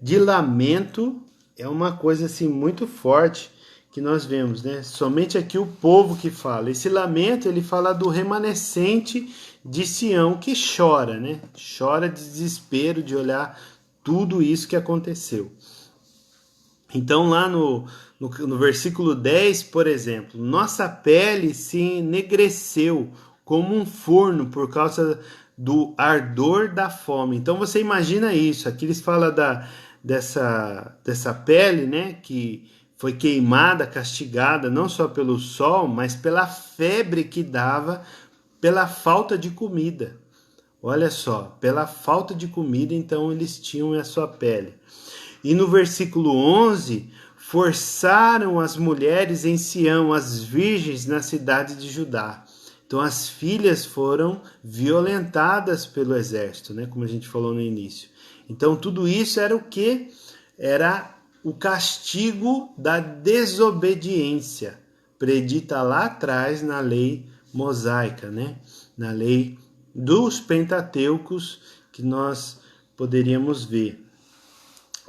de lamento é uma coisa assim muito forte que nós vemos, né? Somente aqui o povo que fala. Esse lamento ele fala do remanescente de Sião que chora, né? Chora de desespero de olhar tudo isso que aconteceu. Então lá no versículo 10, por exemplo, nossa pele se enegreceu como um forno por causa do ardor da fome. Então você imagina isso, aqui eles falam dessa pele, né, que foi queimada, castigada, não só pelo sol, mas pela febre que dava pela falta de comida. Olha só, pela falta de comida, então eles tinham a sua pele. E no versículo 11, forçaram as mulheres em Sião, as virgens na cidade de Judá. Então as filhas foram violentadas pelo exército, né? Como a gente falou no início. Então tudo isso era o quê? Era o castigo da desobediência, predita lá atrás na lei mosaica, né? Na lei dos Pentateucos que nós poderíamos ver.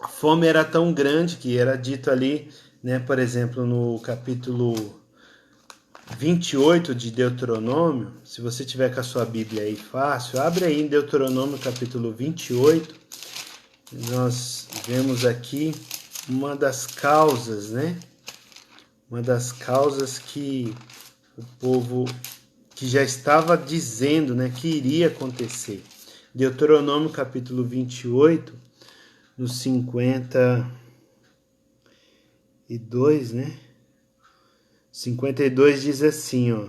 A fome era tão grande que era dito ali, né, por exemplo, no capítulo 28 de Deuteronômio, se você tiver com a sua Bíblia aí fácil, abre aí em Deuteronômio capítulo 28, nós vemos aqui uma das causas, né, uma das causas que o povo que já estava dizendo, né, que iria acontecer. Deuteronômio capítulo 28, no 52, né? 52 diz assim, ó.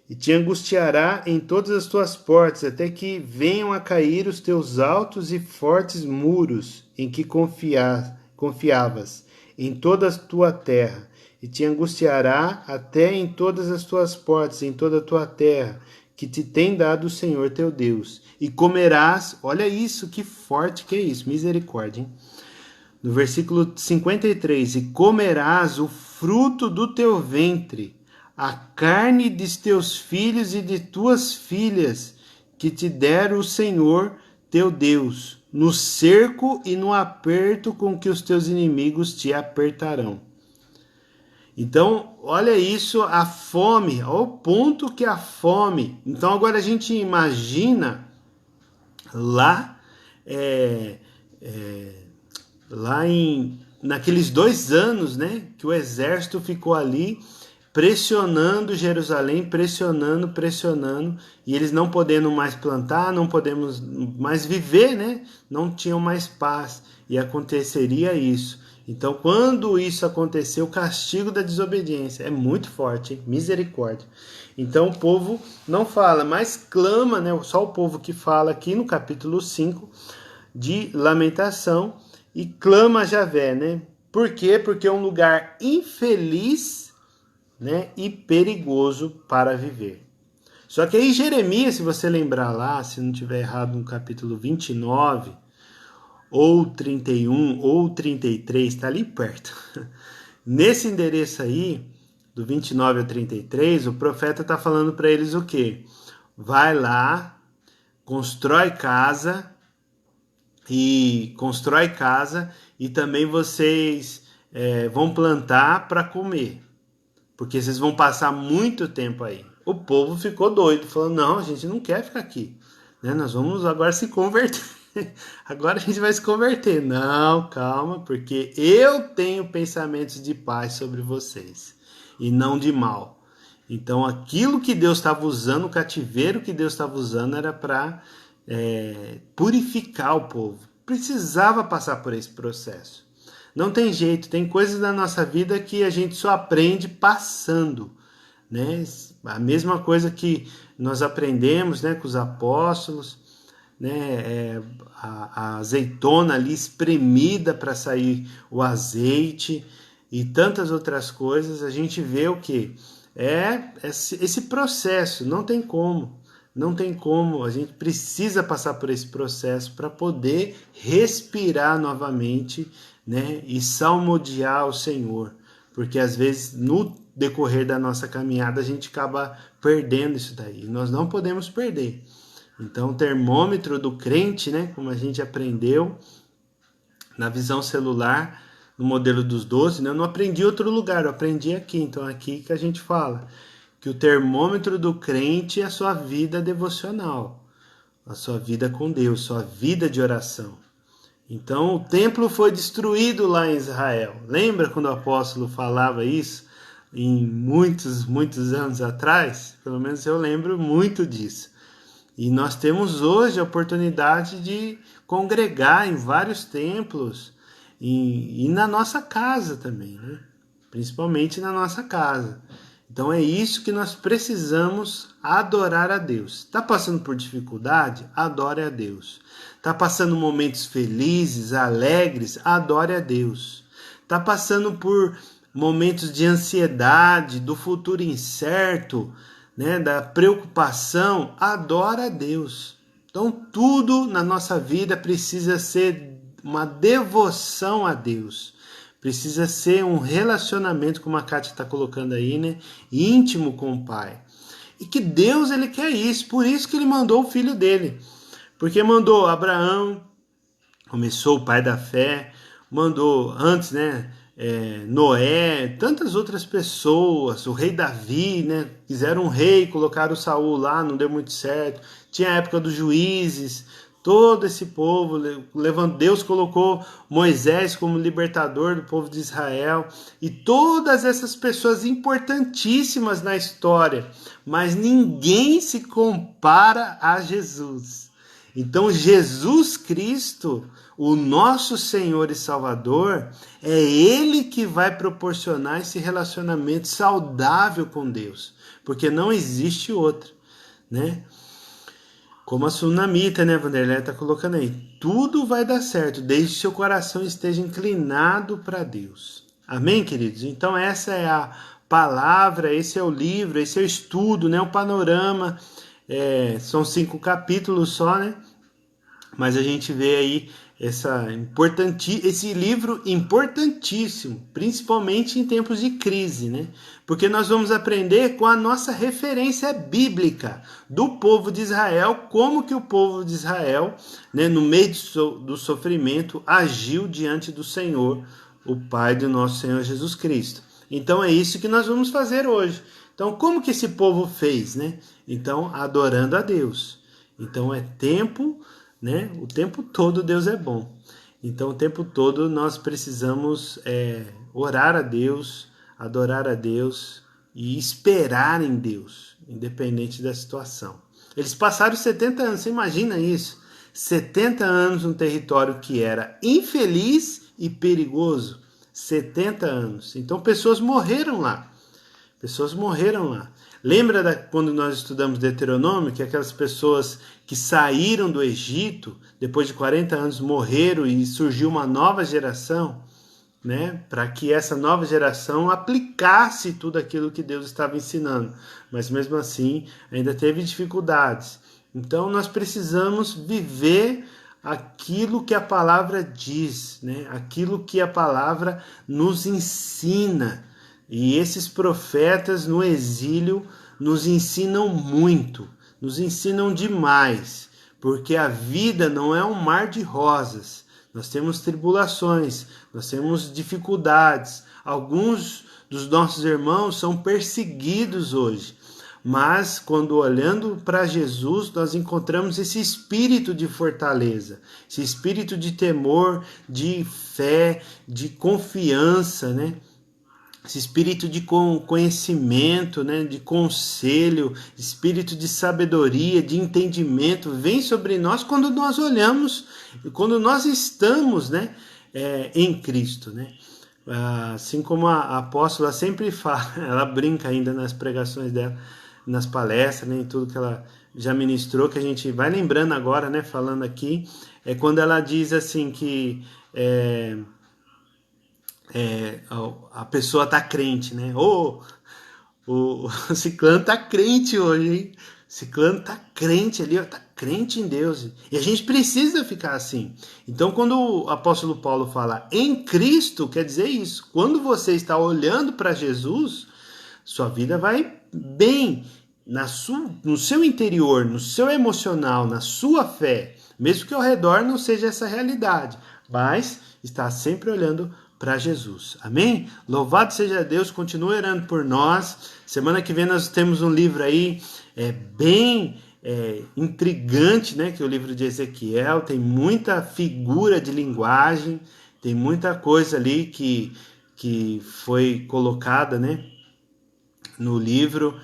E te angustiará em todas as tuas portas, até que venham a cair os teus altos e fortes muros em que confiavas, em toda a tua terra. E te angustiará até em todas as tuas portas, em toda a tua terra, que te tem dado o Senhor teu Deus. E comerás, olha isso, que forte que é isso, misericórdia, hein? No versículo 53, e comerás o fruto do teu ventre, a carne de teus filhos e de tuas filhas, que te dera o Senhor teu Deus, no cerco e no aperto com que os teus inimigos te apertarão. Então, olha isso, a fome, olha o ponto que a fome. Então, agora a gente imagina lá, naqueles 2 anos, né, que o exército ficou ali pressionando Jerusalém, pressionando, e eles não podendo mais plantar, não podemos mais viver, né? Não tinham mais paz, e aconteceria isso. Então, quando isso aconteceu, o castigo da desobediência é muito forte, hein? Misericórdia. Então, o povo não fala, mas clama, né? Só o povo que fala aqui no capítulo 5 de Lamentação, e clama a Javé, né? Por quê? Porque é um lugar infeliz, né, e perigoso para viver. Só que aí Jeremias, se você lembrar lá, se não tiver errado, no capítulo 29, ou 31, ou 33, está ali perto. Nesse endereço aí, do 29 ao 33, o profeta está falando para eles o quê? Vai lá, constrói casa, e também vocês vão plantar para comer, porque vocês vão passar muito tempo aí. O povo ficou doido, falando, não, a gente não quer ficar aqui, né? Nós vamos agora se converter, agora a gente vai se converter. Não, calma, porque eu tenho pensamentos de paz sobre vocês, e não de mal. Então aquilo que Deus estava usando, o cativeiro que Deus estava usando, era para purificar o povo. Precisava passar por esse processo. Não tem jeito, tem coisas da nossa vida que a gente só aprende passando, né? A mesma coisa que nós aprendemos, né, com os apóstolos, né, a azeitona ali espremida para sair o azeite e tantas outras coisas, a gente vê o que? Esse processo, não tem como. Não tem como, a gente precisa passar por esse processo para poder respirar novamente, né, e salmodiar o Senhor, porque às vezes no decorrer da nossa caminhada a gente acaba perdendo isso daí, e nós não podemos perder. Então o termômetro do crente, né, como a gente aprendeu na visão celular, no modelo dos 12, né, eu não aprendi em outro lugar, eu aprendi aqui, então aqui que a gente fala que o termômetro do crente é a sua vida devocional, a sua vida com Deus, sua vida de oração. Então o templo foi destruído lá em Israel. Lembra quando o apóstolo falava isso em muitos anos atrás? Pelo menos eu lembro muito disso. E nós temos hoje a oportunidade de congregar em vários templos e na nossa casa também, né? Principalmente na nossa casa. Então é isso que nós precisamos adorar a Deus. Está passando por dificuldade? Adore a Deus. Está passando momentos felizes, alegres? Adore a Deus. Está passando por momentos de ansiedade, do futuro incerto, né, da preocupação? Adore a Deus. Então tudo na nossa vida precisa ser uma devoção a Deus. Precisa ser um relacionamento, como a Kátia está colocando aí, né? Íntimo com o Pai. E que Deus, ele quer isso. Por isso que ele mandou o filho dele. Porque mandou Abraão, começou o pai da fé. Mandou antes, né? Noé, tantas outras pessoas. O rei Davi, né? Quiseram um rei, colocaram Saul lá, não deu muito certo. Tinha a época dos juízes. Todo esse povo, Deus colocou Moisés como libertador do povo de Israel, e todas essas pessoas importantíssimas na história, mas ninguém se compara a Jesus. Então Jesus Cristo, o nosso Senhor e Salvador, é Ele que vai proporcionar esse relacionamento saudável com Deus, porque não existe outro, né? Como a sunamita, né, Vanderlei está colocando aí. Tudo vai dar certo, desde que seu coração esteja inclinado para Deus. Amém, queridos? Então essa é a palavra, esse é o livro, esse é o estudo, né, o panorama. São 5 capítulos só, né? Mas a gente vê aí esse livro importantíssimo, principalmente em tempos de crise, né? Porque nós vamos aprender com a nossa referência bíblica do povo de Israel, como que o povo de Israel, né, no meio do sofrimento, agiu diante do Senhor, o Pai do nosso Senhor Jesus Cristo. Então é isso que nós vamos fazer hoje. Então, como que esse povo fez, né? Então, adorando a Deus. Então é tempo, né? O tempo todo Deus é bom. Então o tempo todo nós precisamos orar a Deus, adorar a Deus e esperar em Deus, independente da situação. Eles passaram 70 anos, você imagina isso? 70 anos num território que era infeliz e perigoso. 70 anos. Então pessoas morreram lá. Pessoas morreram lá. Lembra quando nós estudamos Deuteronômio, que aquelas pessoas que saíram do Egito, depois de 40 anos morreram e surgiu uma nova geração, né? Para que essa nova geração aplicasse tudo aquilo que Deus estava ensinando. Mas mesmo assim, ainda teve dificuldades. Então nós precisamos viver aquilo que a palavra diz, né? Aquilo que a palavra nos ensina. E esses profetas no exílio nos ensinam muito, nos ensinam demais, porque a vida não é um mar de rosas. Nós temos tribulações, nós temos dificuldades. Alguns dos nossos irmãos são perseguidos hoje. Mas quando olhando para Jesus, nós encontramos esse espírito de fortaleza, esse espírito de temor, de fé, de confiança, né? Esse espírito de conhecimento, né, de conselho, espírito de sabedoria, de entendimento, vem sobre nós quando nós olhamos, quando nós estamos, né, em Cristo, né? Assim como a apóstola sempre fala, ela brinca ainda nas pregações dela, nas palestras, né, em tudo que ela já ministrou, que a gente vai lembrando agora, né, falando aqui, é quando ela diz assim que a pessoa tá crente, né? O ciclano tá crente hoje, hein? O ciclano tá crente ali, ó, tá crente em Deus. E a gente precisa ficar assim. Então, quando o apóstolo Paulo fala em Cristo, quer dizer isso. Quando você está olhando para Jesus, sua vida vai bem no seu interior, no seu emocional, na sua fé. Mesmo que ao redor não seja essa realidade. Mas está sempre olhando para Jesus. Amém? Louvado seja Deus, continue orando por nós. Semana que vem nós temos um livro aí bem intrigante, né? Que é o livro de Ezequiel. Tem muita figura de linguagem, tem muita coisa ali que foi colocada, né, no livro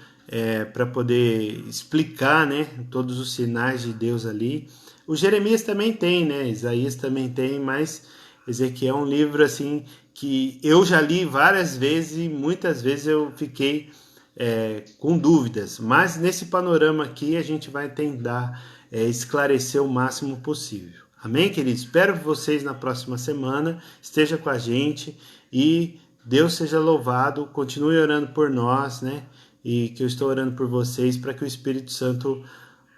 para poder explicar, né, todos os sinais de Deus ali. O Jeremias também tem, né? Isaías também tem, mas Ezequiel é um livro assim que eu já li várias vezes e muitas vezes eu fiquei com dúvidas, mas nesse panorama aqui a gente vai tentar esclarecer o máximo possível. Amém, queridos? Espero que vocês na próxima semana estejam com a gente e Deus seja louvado. Continue orando por nós, né? E que eu estou orando por vocês para que o Espírito Santo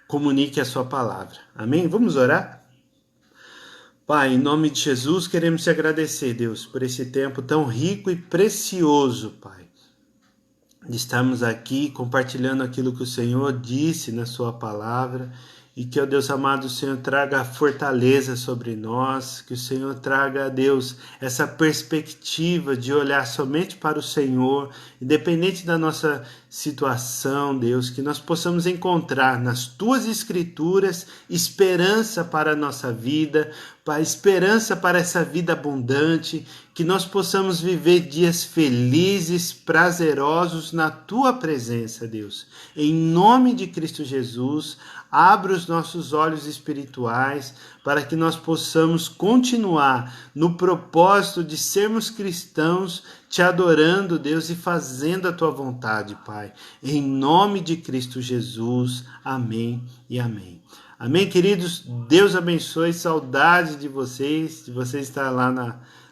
comunique a sua palavra. Amém? Vamos orar? Pai, em nome de Jesus, queremos te agradecer, Deus, por esse tempo tão rico e precioso, Pai, de estarmos aqui compartilhando aquilo que o Senhor disse na sua palavra e que, ó Deus amado, o Senhor traga fortaleza sobre nós, que o Senhor traga, Deus, essa perspectiva de olhar somente para o Senhor, independente da nossa situação, Deus, que nós possamos encontrar nas Tuas Escrituras esperança para a nossa vida, esperança para essa vida abundante, que nós possamos viver dias felizes, prazerosos na Tua presença, Deus. Em nome de Cristo Jesus, abra os nossos olhos espirituais para que nós possamos continuar no propósito de sermos cristãos, te adorando, Deus, e fazendo a Tua vontade, Pai. Em nome de Cristo Jesus. Amém e amém. Amém, queridos? Deus abençoe. Saudade de vocês estar lá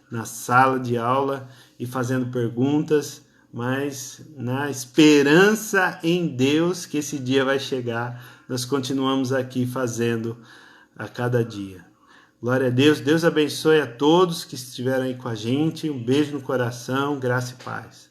na sala de aula e fazendo perguntas, mas na esperança em Deus que esse dia vai chegar, nós continuamos aqui fazendo a cada dia. Glória a Deus. Deus abençoe a todos que estiveram aí com a gente. Um beijo no coração, graça e paz.